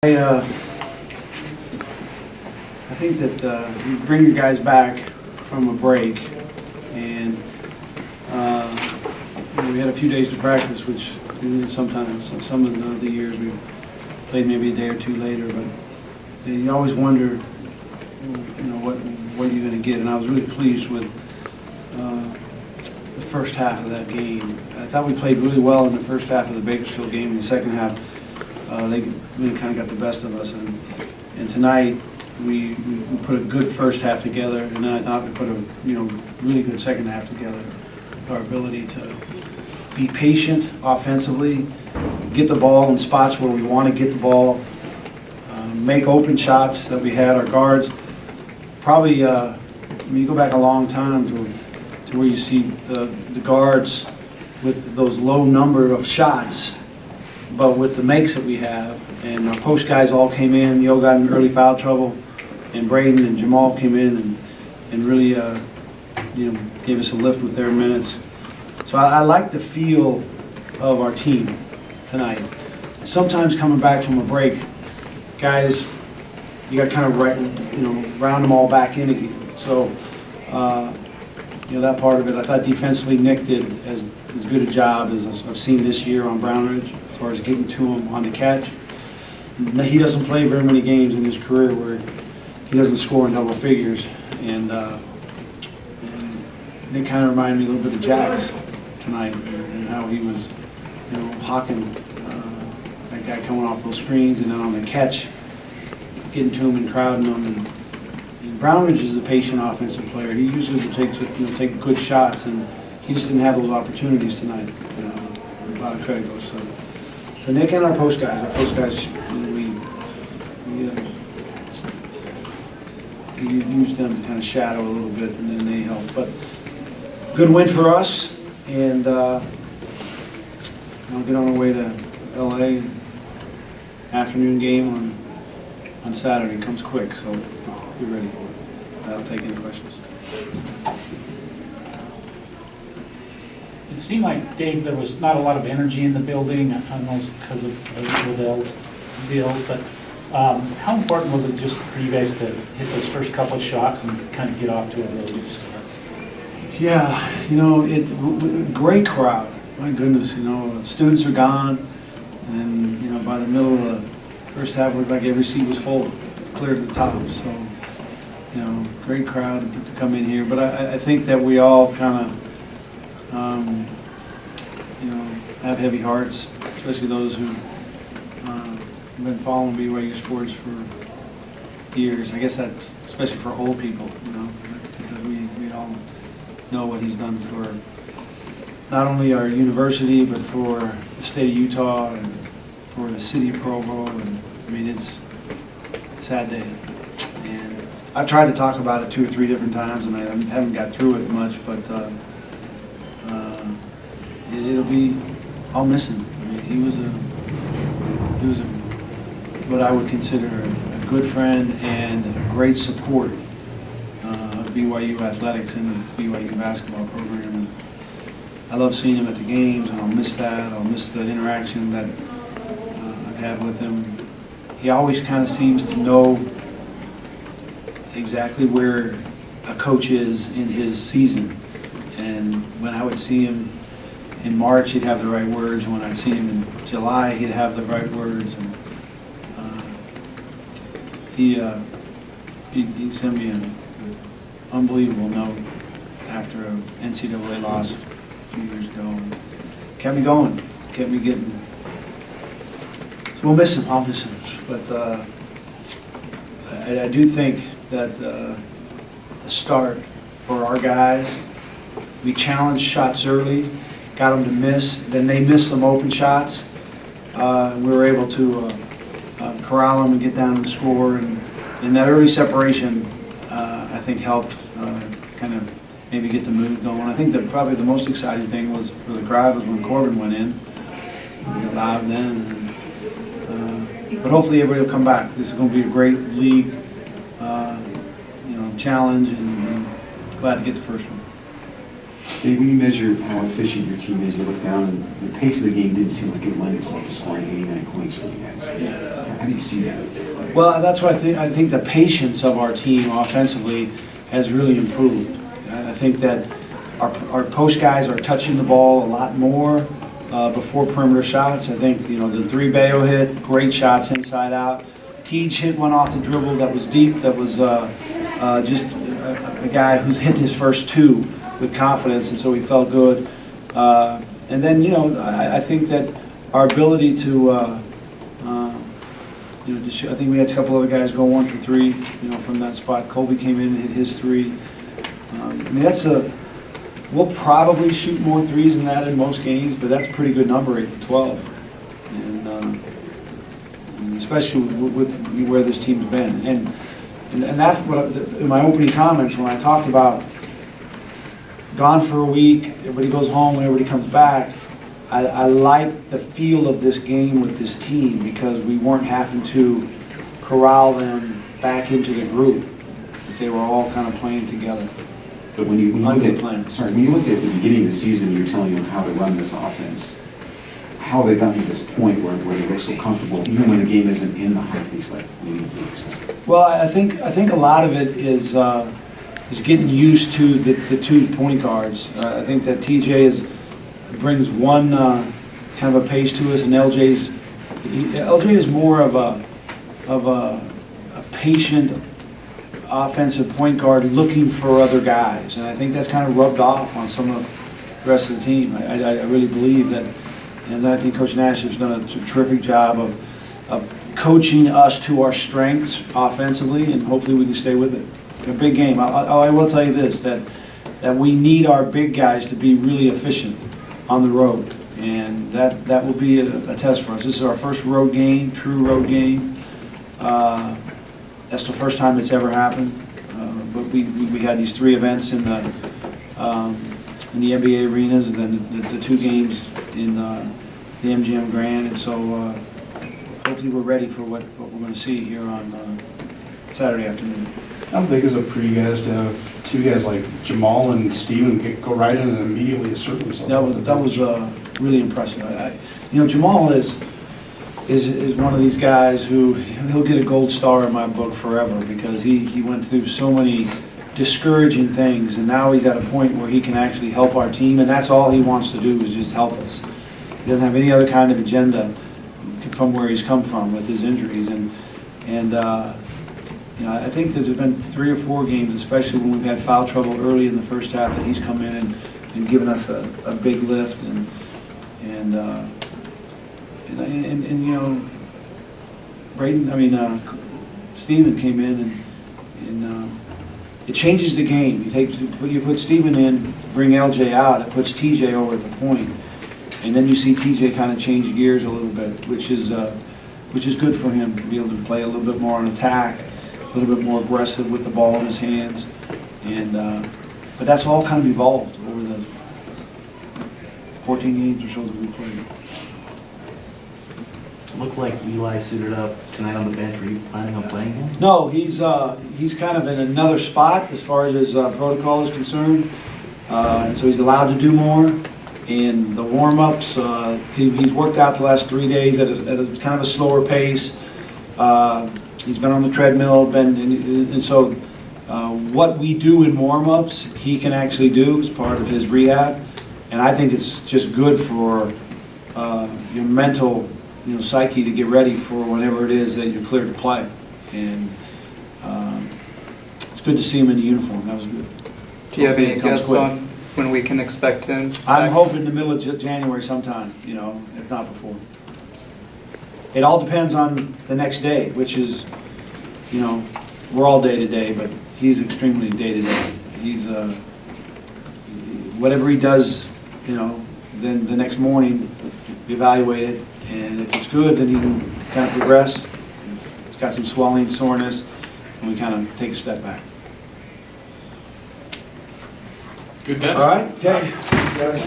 I think that you bring your guys back from a break, and we had a few days to practice, which sometimes, some of the years we played maybe a day or two later, but you always wonder, what you're going to get. And I was really pleased with the first half of that game. I thought we played really well in the first half of the Bakersfield game. In the second half, they really kind of got the best of us, and tonight we put a good first half together, and then I thought we put a really good second half together. Our ability to be patient offensively, get the ball in spots where we want to get the ball, make open shots that we had. Our guards probably, you go back a long time to where you see the guards with those low number of shots. But with the makes that we have, and our post guys all came in, Yo got in early foul trouble, and Braden and Jamal came in and really gave us a lift with their minutes. So I like the feel of our team tonight. Sometimes coming back from a break, guys, you got to kind of round them all back in again. So that part of it, I thought defensively Nick did as good a job as I've seen this year on Brown Ridge, as far as getting to him on the catch. He doesn't play very many games in his career where he doesn't score in double figures, and Nick kind of reminded me a little bit of Jax tonight, and how he was, hawking that guy coming off those screens, and then on the catch, getting to him and crowding him. And Brown Ridge is a patient offensive player. He usually will take good shots, and he just didn't have those opportunities tonight. A lot of credit goes to Nick and our post guys. Our post guys, we use them to kind of shadow a little bit, and then they help. But good win for us, and I'll get on our way to LA. Afternoon game on Saturday. It comes quick, so be ready for it. I'll take any questions. It seemed like, Dave, there was not a lot of energy in the building. I don't know if it's because of Liddell's deal, but how important was it just for you guys to hit those first couple of shots and kind of get off to a really good start? Yeah, great crowd. My goodness, students are gone, and by the middle of the first half, it looked like every seat was full. It's clear to the top, so great crowd to come in here. But I think that we all kind of have heavy hearts, especially those who have been following BYU sports for years. I guess that's especially for old people, because we all know what he's done for not only our university, but for the state of Utah and for the city of Provo. And it's a sad day. And I've tried to talk about it 2 or 3 different times, and I haven't got through it much, but I'll miss him. He was what I would consider a good friend and a great support of BYU athletics and the BYU basketball program. And I love seeing him at the games, and I'll miss that. I'll miss the interaction that I've had with him. He always kind of seems to know exactly where a coach is in his season. And when I would see him in March, he'd have the right words. When I'd see him in July, he'd have the right words. And he sent me an unbelievable note after an NCAA loss a few years ago. And kept me going, kept me getting. So we'll miss him. I'll miss him. But I do think that the start for our guys, we challenged shots early, got them to miss, then they missed some open shots. We were able to corral them and get down and score, and that early separation I think helped kind of maybe get the mood going. I think that probably the most exciting thing was for the crowd was when Corbin went in. We got loud then. But hopefully everybody will come back. This is going to be a great league challenge, and glad to get the first one. Dave, when you measure how efficient your team is, you look down, and the pace of the game didn't seem like it lent itself to scoring 89 points for you guys. Yeah. How do you see that? Well, that's what I think. I think the patience of our team offensively has really improved. I think that our post guys are touching the ball a lot more before perimeter shots. I think, the 3 Bayo hit, great shots inside out. Teej hit one off the dribble that was deep, that was just a guy who's hit his first 2 with confidence, and so he felt good. And then, I think that our ability to, I think we had a couple other guys go 1 for 3, from that spot. Colby came in and hit his 3. We'll probably shoot more threes than that in most games, but that's a pretty good number, 8 for 12. And especially with where this team's been. And that's what, in my opening comments, when I talked about gone for a week, everybody goes home, everybody comes back, I like the feel of this game with this team because we weren't having to corral them back into the group. They were all kind of playing together. But when you look at the beginning of the season, you're telling them how to run this offense. How have they gotten to this point where they look so comfortable, even when the game isn't in the high pace like we expect? Well, I think a lot of it is getting used to the 2 point guards. I think that TJ brings one kind of a pace to us, and LJ is more of a patient offensive point guard looking for other guys, and I think that's kind of rubbed off on some of the rest of the team. I really believe that, and I think Coach Nash has done a terrific job of coaching us to our strengths offensively, and hopefully we can stay with it. A big game. I will tell you this, that we need our big guys to be really efficient on the road, and that will be a test for us. This is our first road game, true road game. That's the first time it's ever happened. But we had these 3 events in the NBA arenas, and then the 2 games in the MGM Grand, and so hopefully we're ready for what we're going to see here on Saturday afternoon. How big is it for you guys to have 2 guys like Jamal and Steven go right in and immediately assert themselves? That was really impressive. Jamal is one of these guys who he'll get a gold star in my book forever because he went through so many discouraging things, and now he's at a point where he can actually help our team, and that's all he wants to do is just help us. He doesn't have any other kind of agenda from where he's come from with his injuries, and I think there's been 3 or 4 games, especially when we've had foul trouble early in the first half, that he's come in and given us a big lift, and Steven came in and it changes the game. You put Steven in, bring LJ out, it puts TJ over at the point, and then you see TJ kind of change gears a little bit, which is good for him to be able to play a little bit more on attack, a little bit more aggressive with the ball in his hands, but that's all kind of evolved over the 14 games or so that we played. Looked like Eli suited up tonight on the bench. Were you planning on playing him? No, he's kind of in another spot as far as his protocol is concerned, and so he's allowed to do more. And the warm-ups, he's worked out the last 3 days at a kind of a slower pace. He's been on the treadmill, and so what we do in warm-ups, he can actually do as part of his rehab. And I think it's just good for your mental psyche to get ready for whenever it is that you're cleared to play. And it's good to see him in the uniform. That was good. Do you have any Hopefully it comes guess quick. on when we can expect him? I'm hoping the middle of January sometime, if not before. It all depends on the next day, which is, we're all day to day, but he's extremely day to day. He's, whatever he does, then the next morning we evaluate it, and if it's good, then he can kind of progress. If it's got some swelling, soreness, and we kind of take a step back. Good guess. All right, okay.